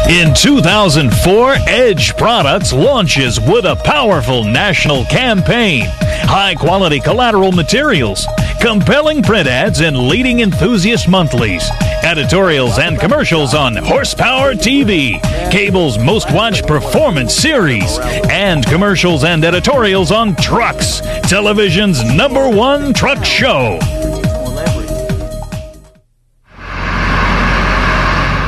In 2004, Edge Products launches with a powerful national campaign. High-quality collateral materials, compelling print ads in leading enthusiast monthlies, editorials and commercials on Horsepower TV, cable's most-watched performance series, and commercials and editorials on Trucks, television's #1 truck show.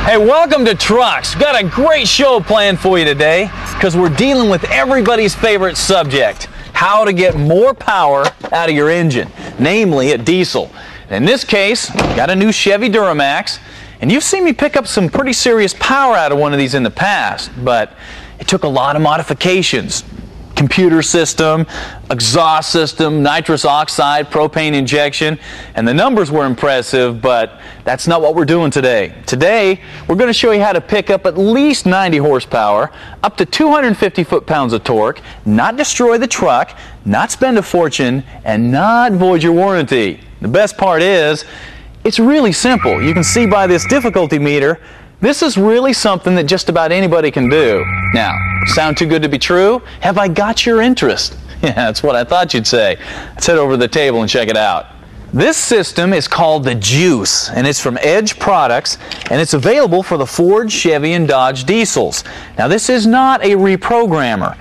Hey, welcome to Trucks. Got a great show planned for you today because we're dealing with everybody's favorite subject, how to get more power out of your engine, namely a diesel. In this case, got a new Chevy Duramax, and you've seen me pick up some pretty serious power out of one of these in the past, but it took a lot of modifications. Computer system, exhaust system, nitrous oxide, propane injection, and the numbers were impressive, but that's not what we're doing today. Today, we're going to show you how to pick up at least 90 horsepower, up to 250 foot-pounds of torque, not destroy the truck, not spend a fortune, and not void your warranty. The best part is, it's really simple. You can see by this difficulty meter, this is really something that just about anybody can do. Now, sound too good to be true? Have I got your interest? Yeah, that's what I thought you'd say. Let's head over to the table and check it out. This system is called the Juice, and it's from Edge Products, and it's available for the Ford, Chevy, and Dodge diesels. Now, this is not a reprogrammer.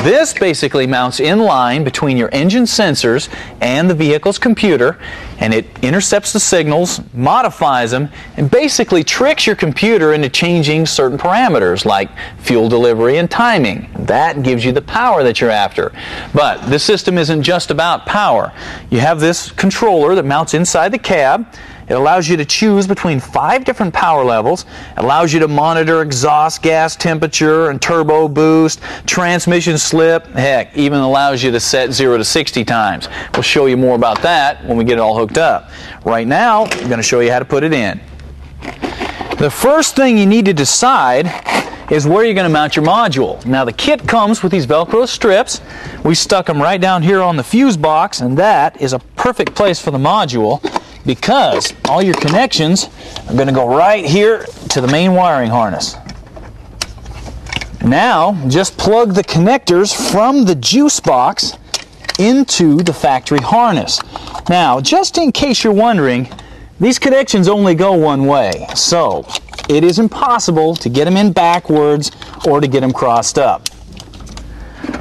This basically mounts in line between your engine sensors and the vehicle's computer, and it intercepts the signals, modifies them, and basically tricks your computer into changing certain parameters like fuel delivery and timing. That gives you the power that you're after. But this system isn't just about power. You have this controller that mounts inside the cab. It allows you to choose between 5 different power levels. It allows you to monitor exhaust gas temperature and turbo boost, transmission slip, heck, even allows you to set 0 to 60 times. We'll show you more about that when we get it all hooked up. Right now, I'm going to show you how to put it in. The first thing you need to decide is where you're going to mount your module. Now, the kit comes with these Velcro strips. We stuck them right down here on the fuse box, and that is a perfect place for the module, because all your connections are going to go right here to the main wiring harness. Now, just plug the connectors from the juice box into the factory harness. Now, just in case you're wondering, these connections only go one way, so it is impossible to get them in backwards or to get them crossed up.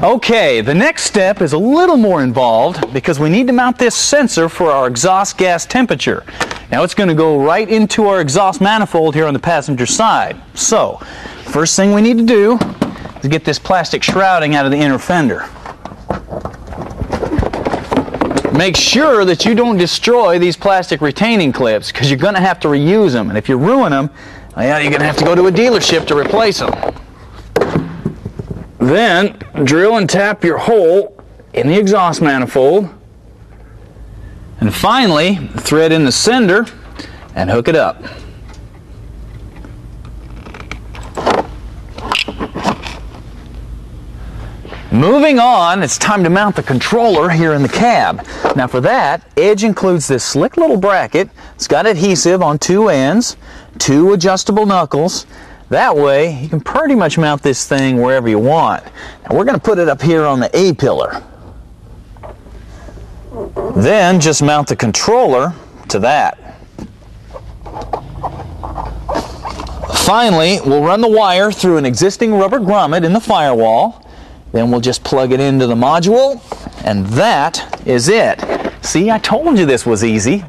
Okay, the next step is a little more involved because we need to mount this sensor for our exhaust gas temperature. Now it's going to go right into our exhaust manifold here on the passenger side. So, first thing we need to do is get this plastic shrouding out of the inner fender. Make sure that you don't destroy these plastic retaining clips because you're going to have to reuse them. And if you ruin them, well, you're going to have to go to a dealership to replace them. Then, drill and tap your hole in the exhaust manifold. And finally, thread in the sender and hook it up. Moving on, it's time to mount the controller here in the cab. Now for that, Edge includes this slick little bracket. It's got adhesive on 2 ends, 2 adjustable knuckles. That way, you can pretty much mount this thing wherever you want. Now we're going to put it up here on the A pillar. Then just mount the controller to that. Finally, we'll run the wire through an existing rubber grommet in the firewall. Then we'll just plug it into the module, and that is it. See, I told you this was easy.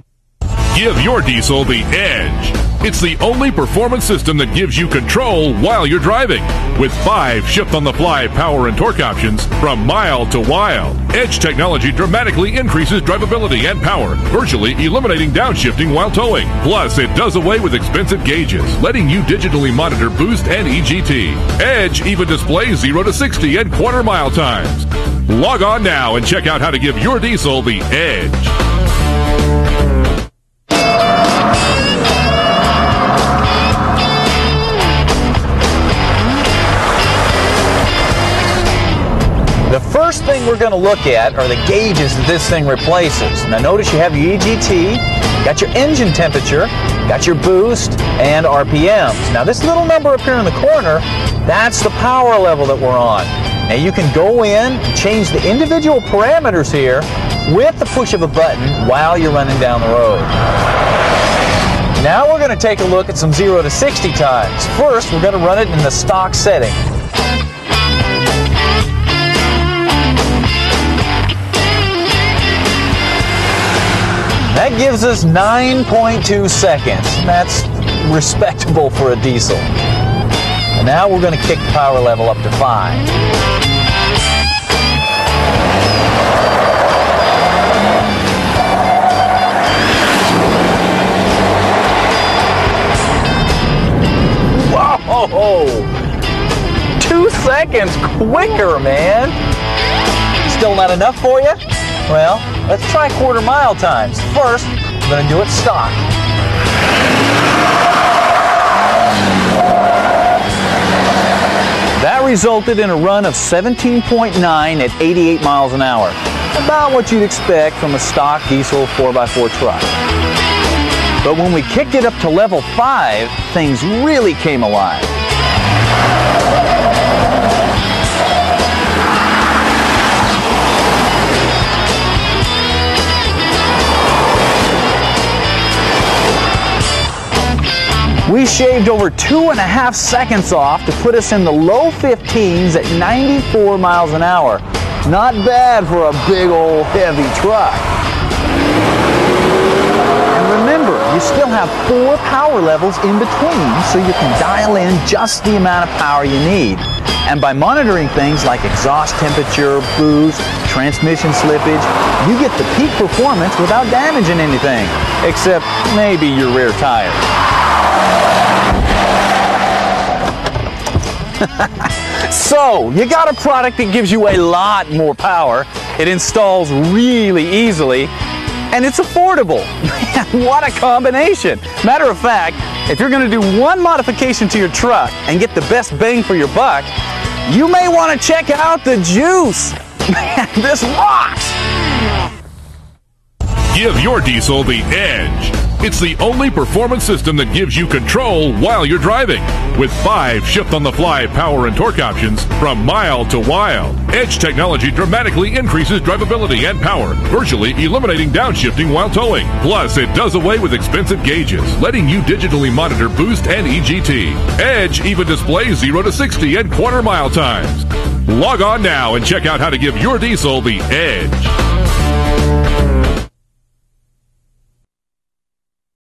Give your diesel the edge. It's the only performance system that gives you control while you're driving. With 5 shift-on-the-fly power and torque options from mild to wild, Edge technology dramatically increases drivability and power, virtually eliminating downshifting while towing. Plus, it does away with expensive gauges, letting you digitally monitor boost and EGT. Edge even displays 0 to 60 and quarter-mile times. Log on now and check out how to give your diesel the edge. The first thing we're going to look at are the gauges that this thing replaces. Now notice you have your EGT, got your engine temperature, got your boost, and RPMs. Now this little number up here in the corner, that's the power level that we're on. Now you can go in and change the individual parameters here with the push of a button while you're running down the road. Now we're going to take a look at some 0 to 60 times. First, we're going to run it in the stock setting. That gives us 9.2 seconds. That's respectable for a diesel. And now we're going to kick the power level up to 5. Whoa! 2 seconds quicker, man. Still not enough for you? Well, let's try quarter mile times. First, I'm going to do it stock. That resulted in a run of 17.9 at 88 miles an hour. About what you'd expect from a stock diesel 4x4 truck. But when we kicked it up to level 5, things really came alive. We shaved over 2.5 seconds off to put us in the low 15s at 94 miles an hour. Not bad for a big old heavy truck. And remember, you still have 4 power levels in between, so you can dial in just the amount of power you need. And by monitoring things like exhaust temperature, boost, transmission slippage, you get the peak performance without damaging anything, except maybe your rear tire. So, you got a product that gives you a lot more power, it installs really easily, and it's affordable. Man, what a combination! Matter of fact, if you're going to do one modification to your truck and get the best bang for your buck, you may want to check out the Juice. Man, this rocks! Give your diesel the edge. It's the only performance system that gives you control while you're driving. With 5 shift-on-the-fly power and torque options from mild to wild, Edge technology dramatically increases drivability and power, virtually eliminating downshifting while towing. Plus, it does away with expensive gauges, letting you digitally monitor boost and EGT. Edge even displays 0 to 60 and quarter mile times. Log on now and check out how to give your diesel the edge.